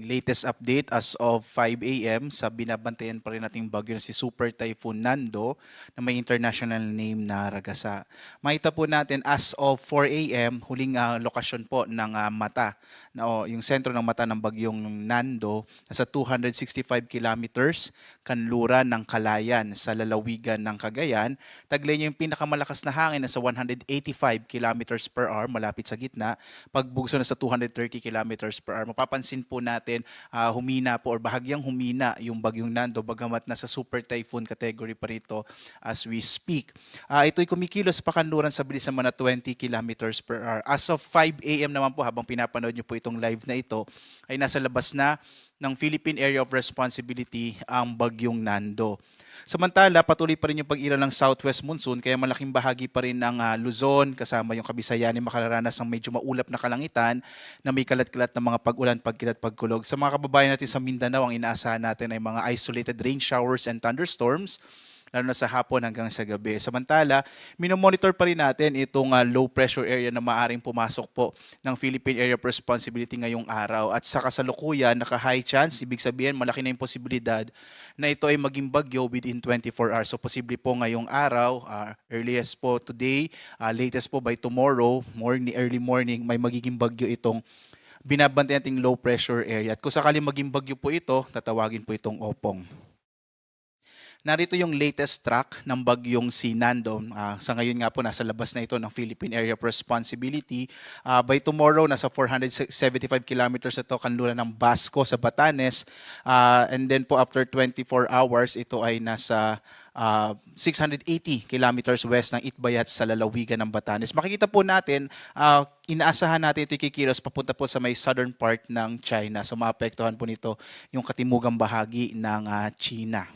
latest update as of 5 a.m. sa binabantayan pa rin nating bagyo na si Super Typhoon Nando na may international name na Ragasa. Makita po natin as of 4 a.m. huling lokasyon po ng mata yung sentro ng mata ng bagyong Nando nasa 265 kilometers kanluran ng Kalayan sa lalawigan ng Cagayan. Taglay niya yung pinakamalakas na hangin nasa 185 kilometers per hour malapit sa gitna, pagbugso na sa 230 kilometers per hour. Mapapansin po natin humina po or bahagyang humina yung bagyong Nando bagamat nasa super typhoon category pa rito as we speak. Ito'y kumikilos pa kanluran sa bilis naman na 20 kilometers per hour. As of 5 a.m. naman po habang pinapanood niyo po itong live na ito ay nasa labas na ng Philippine Area of Responsibility ang bagyong Nando. Samantala, patuloy pa rin yung pag-ira ng southwest monsoon kaya malaking bahagi pa rin ng Luzon kasama yung Kabisayan ay makararanas ng medyo maulap na kalangitan na may kalat-kalat na mga pag-ulan, pagkilat, pagkulog. Sa mga kababayan natin sa Mindanao, ang inaasahan natin ay mga isolated rain showers and thunderstorms lalo na sa hapon hanggang sa gabi. Samantala, minomonitor pa rin natin itong low pressure area na maaaring pumasok po ng Philippine Area of Responsibility ngayong araw. At sa kasalukuyan, naka-high chance, ibig sabihin malaki na yung posibilidad na ito ay maging bagyo within 24 hours. So posible po ngayong araw, earliest po today, latest po by tomorrow, early morning, may magiging bagyo itong binabantayan nating low pressure area. At kung sakaling maging bagyo po ito, tatawagin po itong Opong. Narito yung latest track ng bagyong si Nando. Sa ngayon nga po, nasa labas na ito ng Philippine Area of Responsibility. By tomorrow, nasa 475 kilometers ito kanluran ng Basco sa Batanes. And then po after 24 hours, ito ay nasa 680 kilometers west ng Itbayat sa lalawigan ng Batanes. Makikita po natin, inaasahan natin ito kikilos papunta po sa may southern part ng China. So maapektuhan po nito yung katimugang bahagi ng China.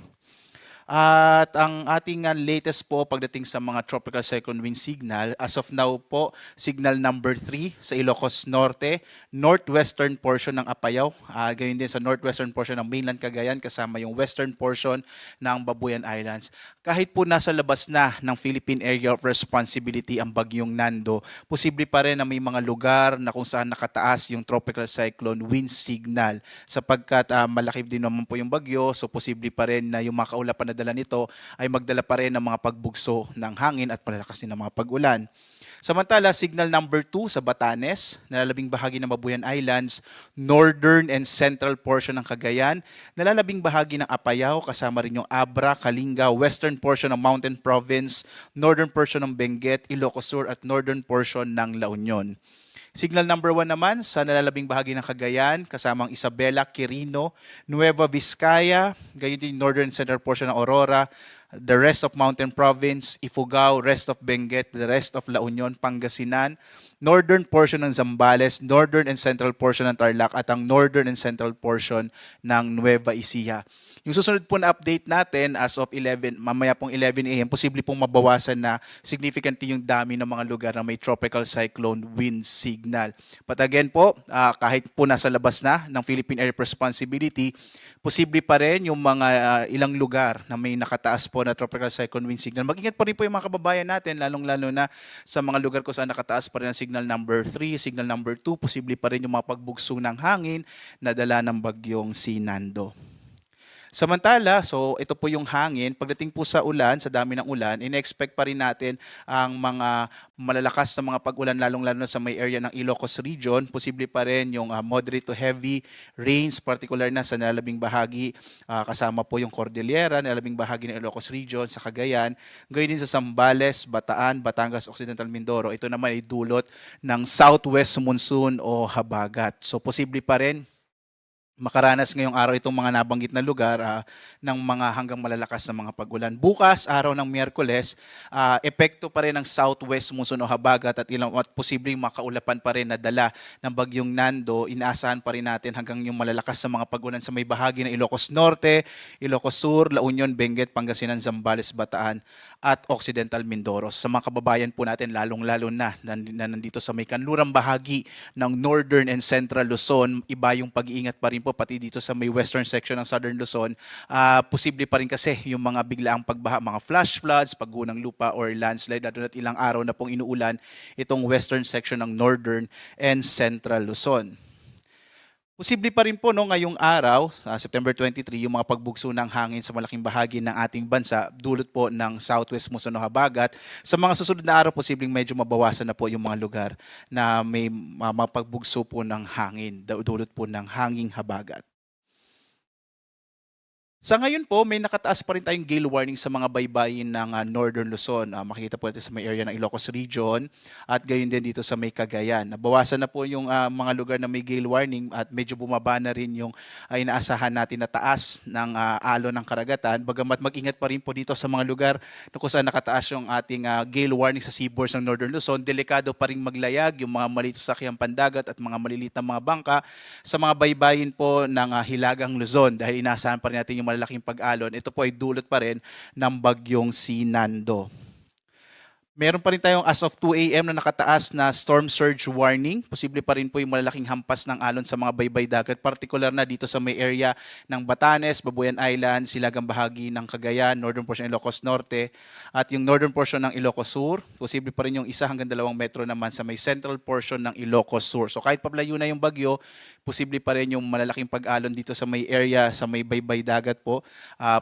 At ang ating latest po pagdating sa mga tropical cyclone wind signal, as of now po, signal number 3 sa Ilocos Norte, northwestern portion ng Apayao, gayon din sa northwestern portion ng mainland Cagayan kasama yung western portion ng Babuyan Islands. Kahit po nasa labas na ng Philippine Area of Responsibility ang bagyong Nando, posible pa rin na may mga lugar na kung saan nakataas yung tropical cyclone wind signal sapagkat malaki din naman po yung bagyo, so posible pa rin na yung mga kaulapan na dala nito ay magdala pa rin ng mga pagbugso ng hangin at malalakas din ng mga pag-ulan. Samantala, signal number 2 sa Batanes, nalalabing bahagi ng Babuyan Islands, northern and central portion ng Cagayan, nalalabing bahagi ng Apayao, kasama rin yung Abra, Kalinga, western portion ng Mountain Province, northern portion ng Benguet, Ilocos Sur at northern portion ng La Union. Signal number 1 naman sa nalalabing bahagi ng Cagayan, kasamang Isabela, Quirino, Nueva Vizcaya, gayon din northern central portion ng Aurora, the rest of Mountain Province, Ifugao, rest of Benguet, the rest of La Union, Pangasinan, northern portion ng Zambales, northern and central portion ng Tarlac at ang northern and central portion ng Nueva Ecija. Yung susunod po na update natin as of 11, mamaya pong 11 a.m., posible pong mabawasan na significantly yung dami ng mga lugar na may tropical cyclone wind signal. But again po, kahit po nasa labas na ng Philippine Area of Responsibility, posible pa rin yung mga ilang lugar na may nakataas po na tropical cyclone wind signal. Mag-ingat pa rin po yung mga kababayan natin, lalong-lalo na sa mga lugar kung saan nakataas pa rin ang signal number 3, signal number 2, posible pa rin yung mga pagbugso ng hangin na dala ng bagyong si Nando. Samantala, so ito po yung hangin. Pagdating po sa ulan, sa dami ng ulan, ina-expect pa rin natin ang mga malalakas na mga pag-ulan, lalong-lalo sa may area ng Ilocos region. Posible pa rin yung moderate to heavy rains, particular na sa nalalabing bahagi, kasama po yung Cordillera, nalalabing bahagi ng Ilocos region, sa Cagayan. Gayon din sa Zambales, Bataan, Batangas, Occidental Mindoro. Ito naman ay dulot ng southwest monsoon o habagat. So posible pa rin makaranas ngayong araw itong mga nabanggit na lugar ng mga hanggang malalakas na mga pag-ulan. Bukas, araw ng Miyerkules, epekto pa rin ng southwest monsoon o habagat at posibleng makaulapan pa rin na dala ng bagyong Nando. Inaasahan pa rin natin hanggang yung malalakas na mga pag-ulan sa may bahagi ng Ilocos Norte, Ilocos Sur, La Union, Benguet, Pangasinan, Zambales, Bataan at Occidental Mindoro. Sa mga kababayan po natin, lalong-lalo na nandito sa may kanlurang bahagi ng Northern and Central Luzon, iba yung pag-iingat pa rin po pati dito sa may western section ng Southern Luzon, posible pa rin kasi yung mga biglaang pagbaha, mga flash floods, paggunang lupa or landslide, lalo na't ilang araw na pong inuulan itong western section ng Northern and Central Luzon. Posible pa rin po 'no, ngayong araw, sa September 23, yung mga pagbugso ng hangin sa malaking bahagi ng ating bansa dulot po ng southwest muson o habagat. Sa mga susunod na araw, posibleng medyo mabawasan na po yung mga lugar na may mapagbugso po ng hangin, dulot po ng hanging habagat. Sa ngayon po, may nakataas pa rin tayong gale warning sa mga baybayin ng Northern Luzon. Makikita po natin sa may area ng Ilocos Region at gayon din dito sa may Cagayan. Nabawasan na po yung mga lugar na may gale warning at medyo bumaba na rin yung inaasahan natin na taas ng alon ng karagatan. Bagamat mag-ingat pa rin po dito sa mga lugar na kung saan nakataas yung ating gale warning sa seaboards ng Northern Luzon. Delikado pa rin maglayag yung mga maliit sa sakyang pandagat at mga maliliit na mga bangka sa mga baybayin po ng Hilagang Luzon dahil inaasahan pa rin natin yung malalaking pag-alon. Ito po ay dulot pa rin ng bagyong si Nando. Meron pa rin tayong as of 2 a.m. na nakataas na storm surge warning. Posible pa rin po yung malalaking hampas ng alon sa mga baybay dagat, particular na dito sa may area ng Batanes, Babuyan Island, silagang bahagi ng Cagayan, northern portion ng Ilocos Norte, at yung northern portion ng Ilocos Sur. Posible pa rin yung 1 hanggang 2 metro naman sa may central portion ng Ilocos Sur. So kahit pablayo na yung bagyo, posible pa rin yung malalaking pag-alon dito sa may area, sa may baybay dagat po.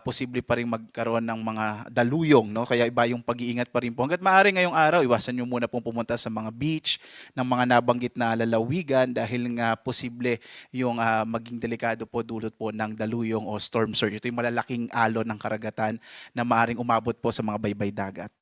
Posible pa rin magkaroon ng mga daluyong, no? Kaya iba yung pag-iingat pa rin po. Hanggat maaari ngayong araw, iwasan nyo muna pong pumunta sa mga beach ng mga nabanggit na lalawigan dahil nga posible yung maging delikado po dulot po ng daluyong o storm surge. Ito yung malalaking alon ng karagatan na maaring umabot po sa mga baybay dagat.